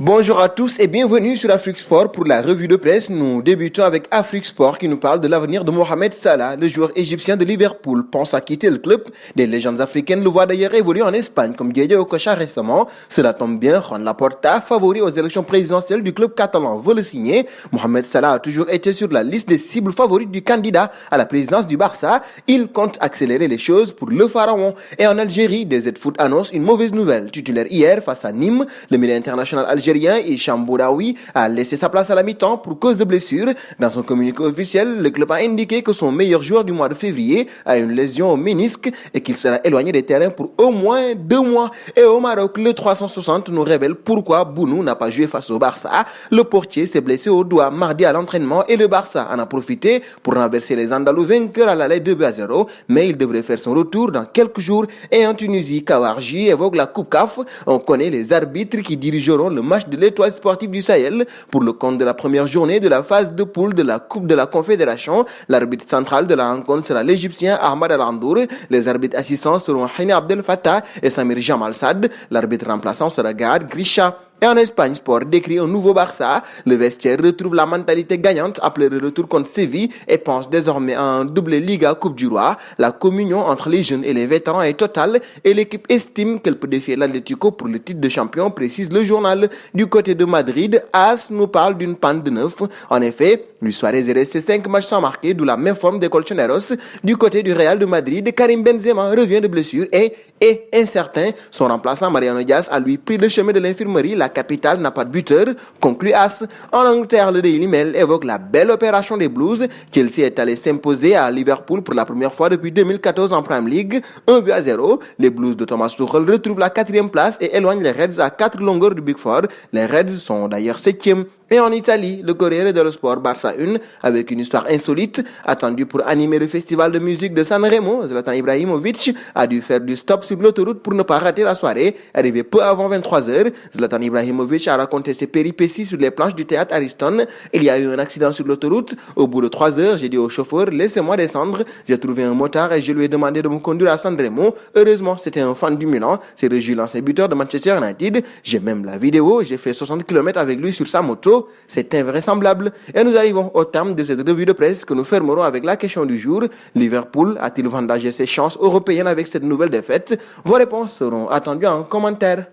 Bonjour à tous et bienvenue sur Afrique Sport pour la revue de presse. Nous débutons avec Afrique Sport qui nous parle de l'avenir de Mohamed Salah. Le joueur égyptien de Liverpool pense à quitter le club. Des légendes africaines le voient d'ailleurs évoluer en Espagne comme Diego Okocha récemment. Cela tombe bien, Juan Laporta, favori aux élections présidentielles du club catalan, veut le signer. Mohamed Salah a toujours été sur la liste des cibles favorites du candidat à la présidence du Barça. Il compte accélérer les choses pour le pharaon. Et en Algérie, DZ Foot annonce une mauvaise nouvelle. Titulaire hier face à Nîmes, le milieu international algérien Hicham Boudaoui a laissé sa place à la mi-temps pour cause de blessure. Dans son communiqué officiel, le club a indiqué que son meilleur joueur du mois de février a une lésion au ménisque et qu'il sera éloigné des terrains pour au moins 2 mois. Et au Maroc, le 360 nous révèle pourquoi Bounou n'a pas joué face au Barça. Le portier s'est blessé au doigt mardi à l'entraînement et le Barça en a profité pour renverser les Andalous vainqueurs à l'aller 2-0. Mais il devrait faire son retour dans quelques jours. Et en Tunisie, Kawarji évoque la Coupe CAF. On connaît les arbitres qui dirigeront le match de l'Étoile sportive du Sahel pour le compte de la première journée de la phase de poule de la Coupe de la Confédération. L'arbitre central de la rencontre sera l'Égyptien Ahmad Al-Andour. Les arbitres assistants seront Hini Abdel Fattah et Samir Jamal Sad. L'arbitre remplaçant sera Gad Grisha. Et en Espagne, Sport décrit un nouveau Barça. Le vestiaire retrouve la mentalité gagnante après le retour contre Séville et pense désormais à un doublé Liga Coupe du Roi. La communion entre les jeunes et les vétérans est totale et l'équipe estime qu'elle peut défier l'Atlético pour le titre de champion, précise le journal. Du côté de Madrid, AS nous parle d'une panne de neuf. En effet, Luis Suarez est resté 5 matchs sans marquer, d'où la même forme des Colchoneros. Du côté du Real de Madrid, Karim Benzema revient de blessure et est incertain. Son remplaçant Mariano Diaz a lui pris le chemin de l'infirmerie. La capitale n'a pas de buteur, conclut AS. En Angleterre, le Daily Mail évoque la belle opération des Blues. Chelsea est allé s'imposer à Liverpool pour la première fois depuis 2014 en Premier League, 1-0. Les Blues de Thomas Tuchel retrouvent la 4e place et éloignent les Reds à 4 longueurs du Big Four. Les Reds sont d'ailleurs 7e. Et en Italie, le Corriere dello Sport Barça 1 avec une histoire insolite attendue pour animer le festival de musique de Sanremo. Zlatan Ibrahimovic a dû faire du stop sur l'autoroute pour ne pas rater la soirée. Arrivé peu avant 23h, Zlatan Ibrahimovic a raconté ses péripéties sur les planches du théâtre Ariston. Il y a eu un accident sur l'autoroute. Au bout de 3 heures, j'ai dit au chauffeur, laissez-moi descendre. J'ai trouvé un motard et je lui ai demandé de me conduire à Sanremo. Heureusement, c'était un fan du Milan. C'est le l'ancien buteur de Manchester United. J'ai même la vidéo. J'ai fait 60 km avec lui sur sa moto. C'est invraisemblable. Et nous arrivons au terme de cette revue de presse que nous fermerons avec la question du jour. Liverpool a-t-il vendangé ses chances européennes avec cette nouvelle défaite? Vos réponses seront attendues en commentaire.